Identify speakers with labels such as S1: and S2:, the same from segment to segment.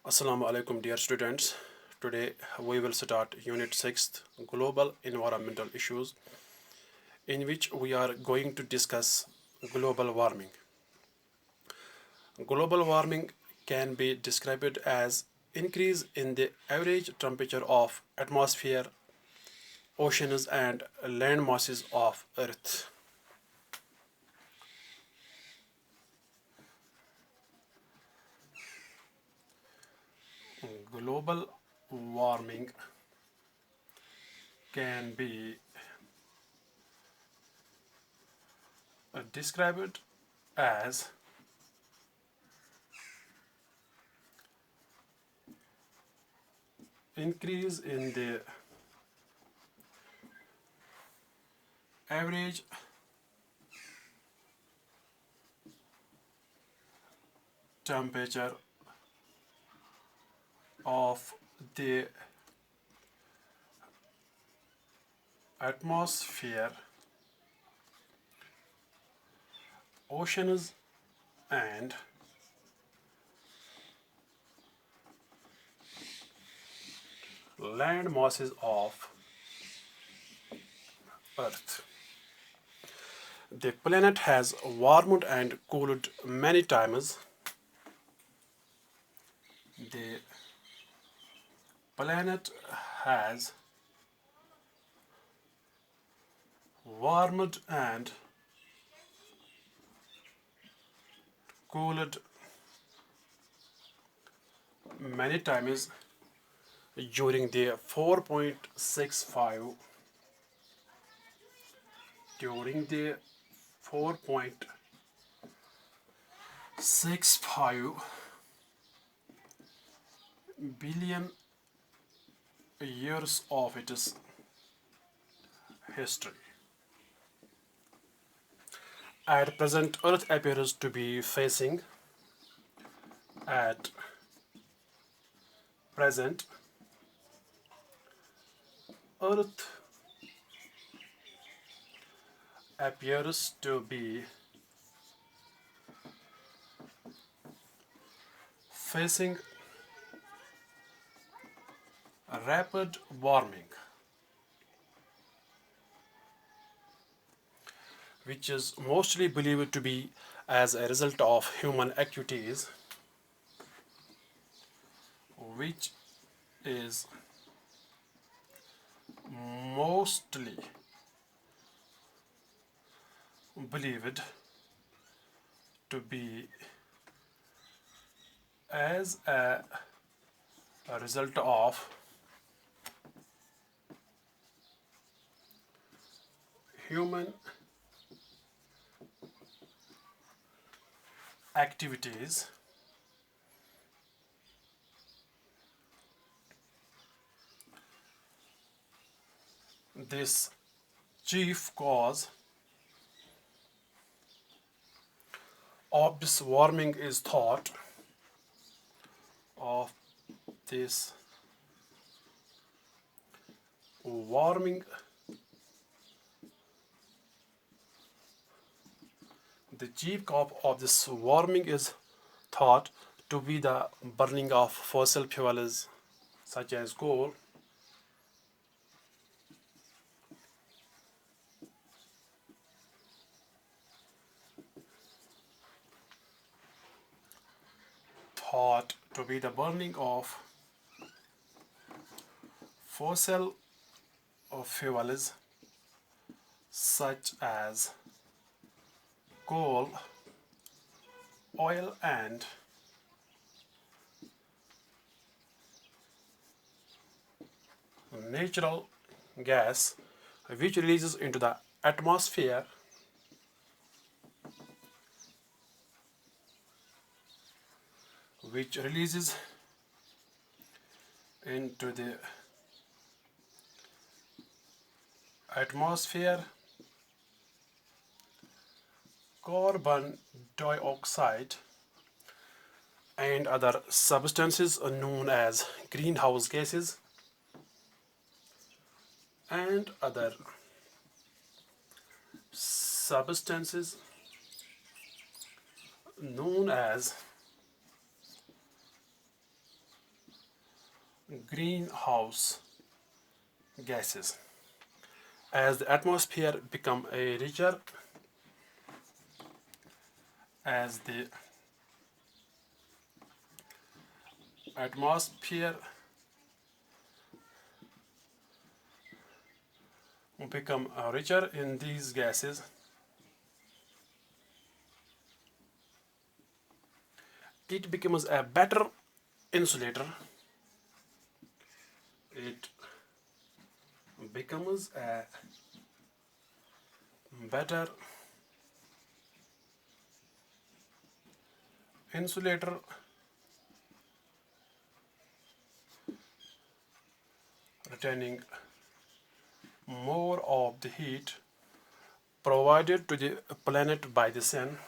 S1: Assalamu alaikum, dear students. Today we will start Unit 6 Global Environmental Issues, in which we are going to discuss global warming. Global warming can be described as increase in the average temperature of atmosphere, oceans and land masses of Earth. Global warming can be described as increase in the average temperature of the atmosphere, oceans and land masses of Earth. The planet has warmed and cooled many times. The planet has warmed and cooled many times during the 4.65 billion years of its history. At present, Earth appears to be facing at present Earth appears to be facing rapid warming, which is mostly believed to be as a result of human activities, which is mostly believed to be as a result of human activities. This chief cause of this warming is thought of this warming the chief cause of this warming is thought to be the burning of fossil fuels such as coal, thought to be the burning of fossil fuels such as coal, oil and natural gas, which releases into the atmosphere which releases into the atmosphere carbon dioxide and other substances known as greenhouse gases and other substances known as greenhouse gases. As the atmosphere become a richer, as the atmosphere become richer in these gases, it becomes a better insulator. It becomes a better insulator, retaining more of the heat provided to the planet by the sun.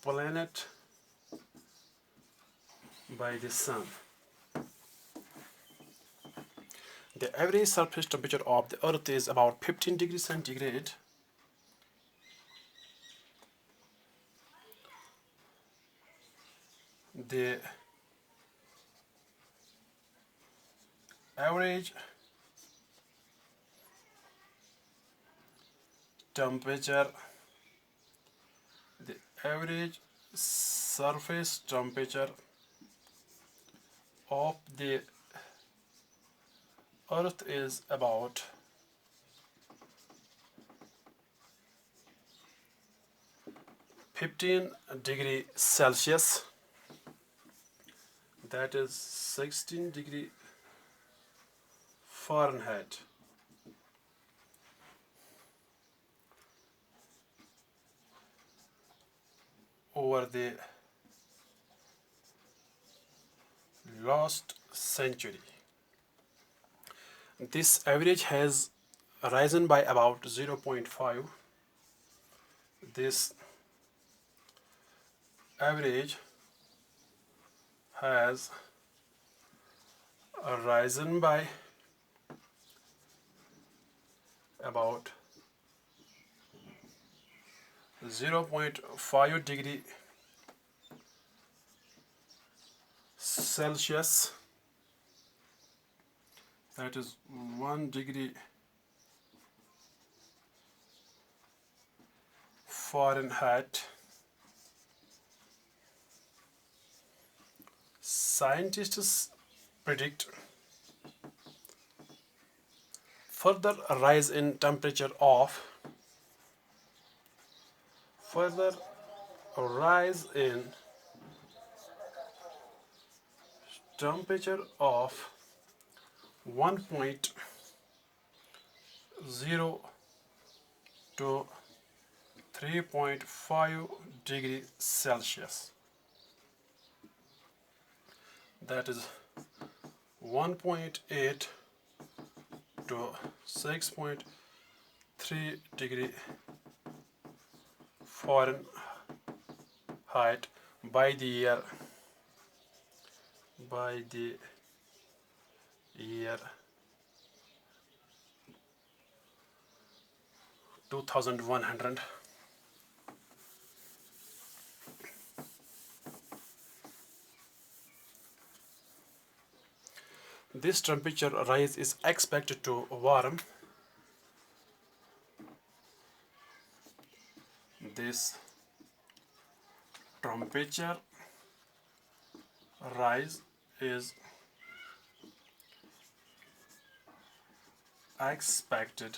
S1: Planet by the sun. The average surface temperature of the earth is about 15 degrees centigrade. The average temperature, the average surface temperature of the earth is about 15 degree Celsius, that is 16 degree Fahrenheit. Over the last century, this average has risen by about 0.5. This average has risen by about 0.5 degree Celsius, that is 1 degree Fahrenheit. Scientists predict further rise in temperature of further rise in temperature of 1.0 to 3.5 degree Celsius, that is 1.8 to 6.3 degree Fahrenheit by the year 2100. This temperature rise is expected to warm this temperature rise is expected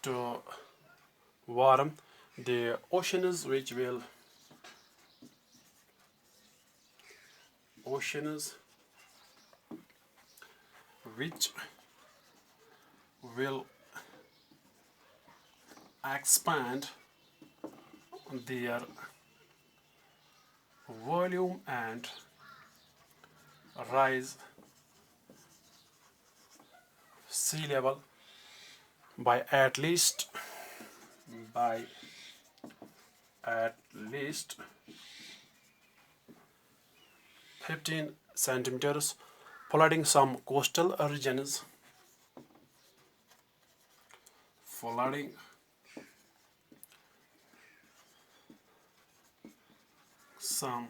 S1: to warm the oceans, which will expand their volume and rise sea level by at least 15 centimeters, flooding some coastal regions. flooding, some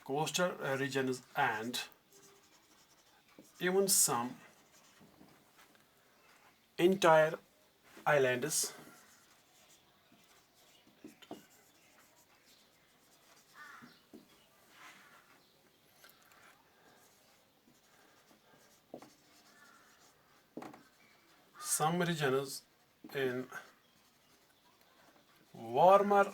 S1: coastal regions, and even some entire islands. Some regions in warmer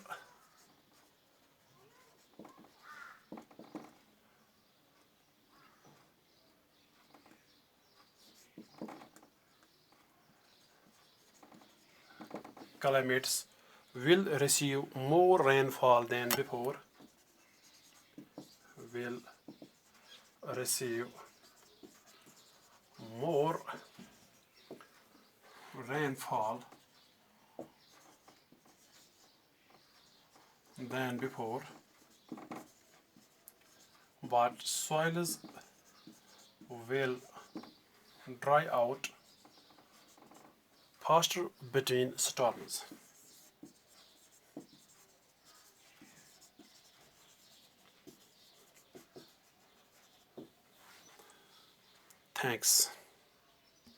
S1: climates will receive more rainfall than before, will receive more rainfall than before, but soils will dry out faster between storms. Thanks.